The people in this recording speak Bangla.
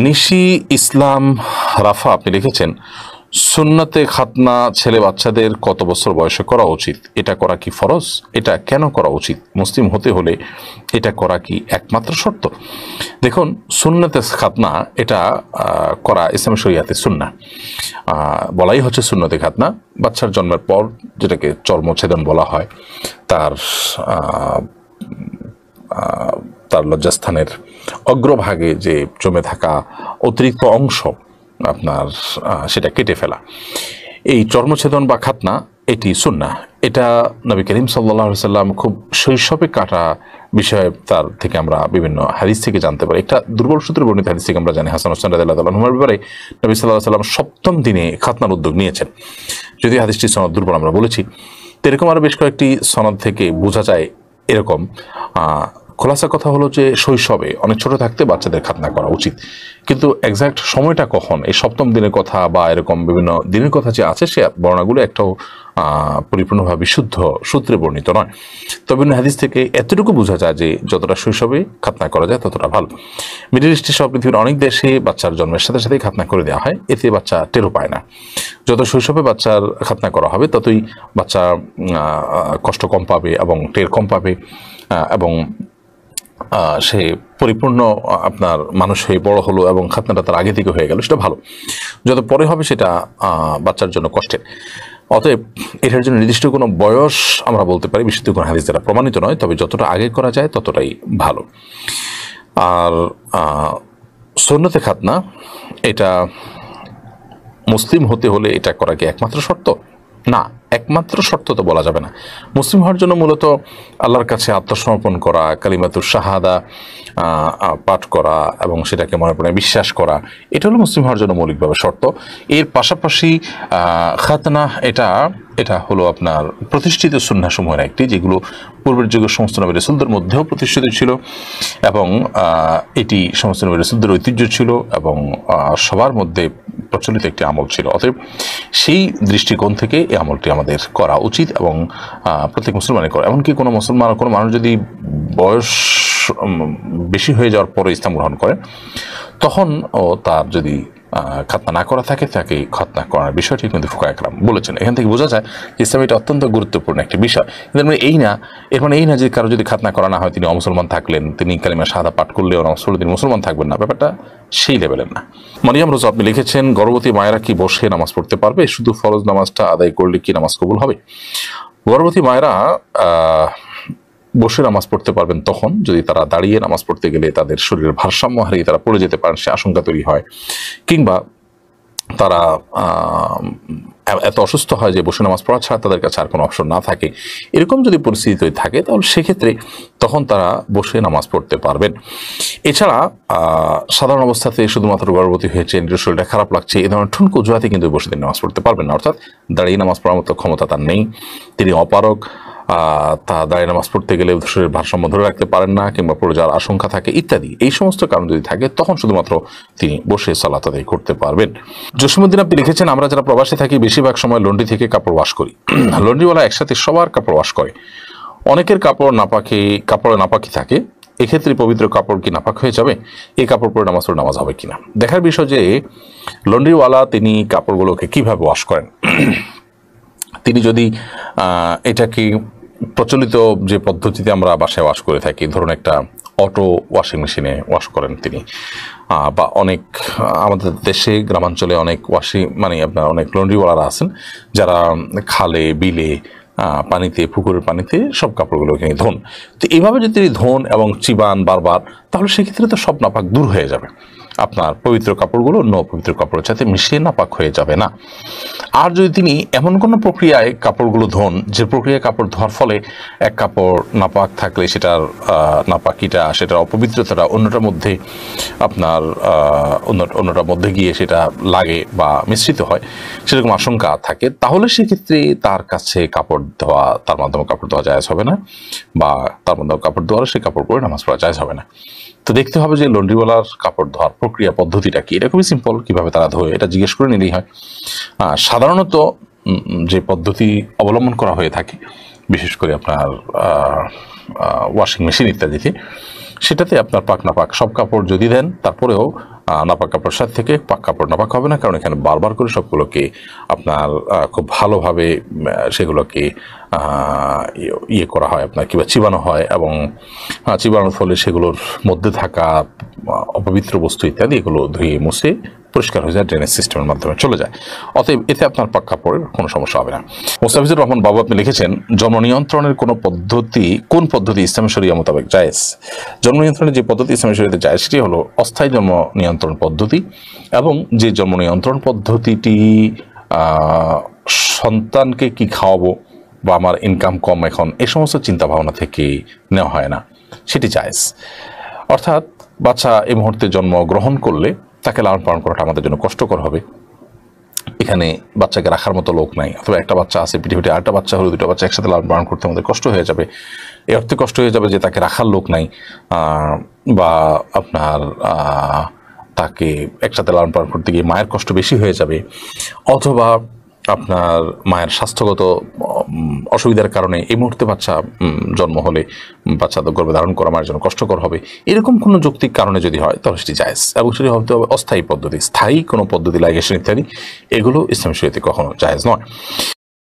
নিশি ইসলাম রাফা আপনি লিখেছেন, সুন্নতে খাতনা ছেলে বাচ্চাদের কত বছর বয়সে করা উচিত? এটা করা কি ফরজ? এটা কেন করা উচিত? মুসলিম হতে হলে এটা করা কি একমাত্র শর্ত? দেখুন, সুন্নতে খাতনা এটা করা ইসলাম শরিয়াতে সুন্নাহ, বলাই হচ্ছে সুন্নতে খাতনা। বাচ্চার জন্মের পর যেটাকে চর্মচ্ছেদন বলা হয়, তার তার লজ্জাস্থানের অগ্রভাগে যে জমে থাকা অতিরিক্ত অংশ আপনার সেটা কেটে ফেলা, এই চর্মচ্ছেদন বা খাতনা এটি সুন্নাহ। এটা নবী করিম সাল্লাল্লাহু আলাইহি সাল্লাম খুব শৈশবে কাটা বিষয়ে তার থেকে আমরা বিভিন্ন হাদিস থেকে জানতে পারি। একটা দুর্বল সূত্রে বর্ণিত হাদিস থেকে আমরা জানি, হাসান হোসেন রাদিয়াল্লাহু তাআলা আনহুর ব্যাপারে নবী সাল্লাল্লাহু আলাইহি সাল্লাম সপ্তম দিনে খাতনার উদ্যোগ নিয়েছেন। যদি হাদিসটি সনদ দুর্বল আমরা বলেছি, তো এরকম আরো বেশ কয়েকটি সনদ থেকে বোঝা যায় এরকম। খোলাসা কথা হলো যে শৈশবে অনেক ছোট থাকতে বাচ্চাদের খাতনা করা উচিত, কিন্তু এক্সাক্ট সময়টা কখন, এই সপ্তম দিনের কথা বা এরকম বিভিন্ন দিনের কথা যে আছে, সে বর্ণনাগুলো একটাও পরিপূর্ণভাবে বিশুদ্ধ সূত্রে বর্ণিত নয়। তবে হাদিস থেকে এতটুকু বোঝা যায় যে যতটা শৈশবে খাতনা করা যায় ততটা ভালো। মিডল ইস্টে সব পৃথিবীর অনেক দেশে বাচ্চার জন্মের সাথে সাথেই খাতনা করে দেওয়া হয়, এতে বাচ্চা টেরও পায় না। যত শৈশবে বাচ্চার খাতনা করা হবে ততই বাচ্চা কষ্ট কম পাবে এবং টের কম পাবে, এবং সে পরিপূর্ণ আপনার মানুষ হয়ে বড় হলো এবং খাতনাটা তার আগে থেকে হয়ে গেল, সেটা ভালো। যত পরে হবে সেটা বাচ্চার জন্য কষ্টের। অতএব এটার জন্য নির্দিষ্ট কোনো বয়স আমরা বলতে পারি বিশুদ্ধ কোনো হাদিস দ্বারা প্রমাণিত নয়, তবে যতটা আগে করা যায় ততটাই ভালো। আর সুন্নতে খাতনা এটা মুসলিম হতে হলে এটা করা কি একমাত্র শর্ত? না, একমাত্র শর্ত তো বলা যাবে না। মুসলিম হওয়ার জন্য মূলত আল্লাহর কাছে আত্মসমর্পণ করা, কালিমাতুশ শাহাদা পাঠ করা এবং সেটাকে মনে প্রাণে বিশ্বাস করা, এটা হলো মুসলিম হওয়ার জন্য মৌলিকভাবে শর্ত। এর পাশাপাশি খাতনা এটা হলো আপনার প্রতিষ্ঠিত সুন্নাহ সমূহের একটি, যেগুলো পূর্বের যুগের সমস্ত নবী রাসূলদের মধ্যেও প্রতিষ্ঠিত ছিল এবং এটি সমস্ত নবী রাসূলদের ঐতিহ্য ছিল এবং সবার মধ্যে প্রচলিত একটি আমল ছিল। অতএব সেই দৃষ্টিকোণ থেকে এই আমলটি আমাদের করা উচিত এবং প্রত্যেক মুসলমানের করা। এমনকি কোনো মানুষ যদি বয়স বেশি হয়ে যাওয়ার পরে ইসলাম গ্রহণ করে, তখন তার যদি খাতনা না করা থাকে, তাকে খাতনা করার বিষয়টি কিন্তু ফুকাহা একরাম বলেছেন। এখান থেকে বোঝা যায় ইসলাম এটা অত্যন্ত গুরুত্বপূর্ণ একটি বিষয়। কিন্তু এর মানে এই না যে কারো যদি খাতনা করা না হয় তিনি অমুসলমান থাকলেন, তিনি কালিমা শাহাদা পাঠ করলেও তিনি মুসলমান থাকবেন না, ব্যাপারটা সেই লেভেলের না। মারিয়াম রোজা আপনি লিখেছেন, গর্ভবতী মায়েরা কি বসে নামাজ পড়তে পারবে? শুধু ফরজ নামাজটা আদায় করলে কি নামাজ কবুল হবে? গর্ভবতী মায়েরা বসে নামাজ পড়তে পারবেন তখন যদি তারা দাঁড়িয়ে নামাজ পড়তে গেলে তাদের শরীরের ভারসাম্য হারিয়ে তারা পড়ে যেতে পারেন, সে আশঙ্কা তৈরি হয়, কিংবা তারা এত অসুস্থ হয় যে বসে নামাজ পড়া ছাড়া তাদের কাছে আর কোনো অপশন না থাকে, এরকম যদি পরিস্থিতি থাকে তাহলে সেক্ষেত্রে তখন তারা বসে নামাজ পড়তে পারবেন। এছাড়া সাধারণ অবস্থাতে শুধুমাত্র গর্ভবতী হয়েছে, নিজের শরীরটা খারাপ লাগছে, এ ধরনের ঠুনকো অজুহাতে কিন্তু বসে তিনি নামাজ পড়তে পারবেন না। অর্থাৎ দাঁড়িয়ে নামাজ পড়ার মতো ক্ষমতা তার নেই, তিনি অপারগ, তা দাঁড়িয়ে নামাজ পড়তে গেলে শরীরের ভারসাম্য ধরে রাখতে পারেন না, কিংবা পড়ে যাওয়ার আশঙ্কা থাকে ইত্যাদি, এই সমস্ত কারণ যদি থাকে তখন শুধুমাত্র তিনি বসে সালাত আদায় করতে পারবেন। জসিমউদ্দিন আপনি লিখেছেন, আমরা যারা প্রবাসে থাকি বেশিরভাগ সময় লন্ড্রি থেকে কাপড় ওয়াশ করি। লন্ড্রিওয়ালা একসাথে সবার কাপড় ওয়াশ করে, অনেকের কাপড়ে নাপাকি থাকে, এক্ষেত্রে পবিত্র কাপড় কি নাপাক হয়ে যাবে? এই কাপড় পরে নামাজ হবে কিনা? দেখার বিষয় যে লন্ড্রিওয়ালা তিনি কাপড়গুলোকে কিভাবে ওয়াশ করেন। তিনি যদি এটাকে প্রচলিত যে পদ্ধতিতে আমরা বাসায় ওয়াশ করে থাকি, ধরুন একটা অটো ওয়াশিং মেশিনে ওয়াশ করেন তিনি, বা অনেক আমাদের দেশে গ্রামাঞ্চলে অনেক আপনার অনেক লন্ড্রিওয়ালারা আছেন যারা খালে বিলে পানিতে, পুকুরের পানিতে সব কাপড়গুলো এখানে ধোন। তো এইভাবে যদি তিনি ধোন এবং চিবান বারবার, তাহলে সেক্ষেত্রে তো সব নাপাক দূর হয়ে যাবে, আপনার পবিত্র কাপড়গুলো অন্য পবিত্র কাপড়ের সাথে মিশিয়ে নাপাক হয়ে যাবে না। আর যদি তিনি এমন কোনো প্রক্রিয়ায় কাপড়গুলো ধোন যে প্রক্রিয়ায় কাপড় ধোয়ার ফলে এক কাপড় নাপাক থাকলে সেটার নাপাকিটা, সেটার অপবিত্রতাটা অন্যটার মধ্যে গিয়ে সেটা লাগে বা মিশ্রিত হয়, সেরকম আশঙ্কা থাকে, তাহলে সেক্ষেত্রে তার কাছে তার মাধ্যমে কাপড় ধোয়া জায়েজ হবে না, বা তার মাধ্যমে কাপড় ধোয়ার সে কাপড় পরে নামাজ পড়া জায়েজ হবে না। তো দেখতে হবে যে লন্ড্রিওয়ালার কাপড় ধোয়ার প্রক্রিয়া পদ্ধতিটা কি, এটা খুবই সিম্পল, কিভাবে তারা ধোয় এটা জিজ্ঞেস করে নিলেই হয়। সাধারণত যে পদ্ধতি অবলম্বন করা হয়ে থাকে, বিশেষ করে আপনার ওয়াশিং মেশিন ইত্যাদিতে, সেটাতে আপনার পাক নাপাক সব কাপড় যদি দেন, তারপরেও নাপাক কাপড়ের সাথে থেকে পাক কাপড় নাপাক হবে না, কারণ এখানে বারবার করে সবগুলোকে আপনার খুব ভালোভাবে সেগুলোকে ইয়ে করা হয়, আপনার কিংবা চিবানো হয়, এবং চিবানোর ফলে সেগুলোর মধ্যে থাকা অপবিত্র বস্তু ইত্যাদি এগুলো ধুয়ে মুছে পরিষ্কার হয়ে যায়, ড্রেনেজ সিস্টেমের মাধ্যমে চলে যায়। অতএব এতে আপনার পাক কাপড়ের কোনো সমস্যা হবে না। মোস্তাফিজুর রহমান বাবু আপনি লিখেছেন, জন্ম নিয়ন্ত্রণের কোন পদ্ধতি ইসলামী শরিয়া মোতাবেক জায়েজ? জন্ম নিয়ন্ত্রণের যে পদ্ধতি ইসলামী শরিয়াতে জায়েজ সেটি হলো অস্থায়ী জন্ম নিয়ন্ত্রণ পদ্ধতি, এবং যে জন্ম নিয়ন্ত্রণ পদ্ধতিটি সন্তানকে কি খাওয়াবো বা আমার ইনকাম কম এখন এই সমস্ত চিন্তা ভাবনা থেকে নেওয়া হয় না, সেটি জায়েজ। অর্থাৎ বাচ্চা এই মুহূর্তে জন্ম গ্রহণ করলে তাকে লালন পালন করাটা আমাদের জন্য কষ্টকর হবে। এখানে বাচ্চাকে রাখার মতো লোক নাই, অথবা একটা বাচ্চা আছে পিঠে আরেকটা বাচ্চা হলো, দুটো বাচ্চা একসাথে লালন পালন করতে আমাদের কষ্ট হয়ে যাবে। এই অর্থে কষ্ট হয়ে যাবে যে তাকে রাখার লোক নাই, বা আপনার তাকে একসাথে লালন পালন করতে গিয়ে মায়ের কষ্ট বেশি হয়ে যাবে, অথবা আপনার মায়ের স্বাস্থ্যগত অসুবিধার কারণে এই মুহূর্তে বাচ্চা জন্ম হলে বাচ্চা গর্ভে ধারণ করা মায়ের জন্য কষ্টকর হবে, এরকম কোনো যৌক্তিক কারণে যদি হয় তাহলে সেটি জায়েজ, এবং সেটি হতে হবে অস্থায়ী পদ্ধতি। স্থায়ী কোনো পদ্ধতি লাইগেশন ইত্যাদি এগুলো ইসলামী শরীয়তে কখনো জায়েজ নয়।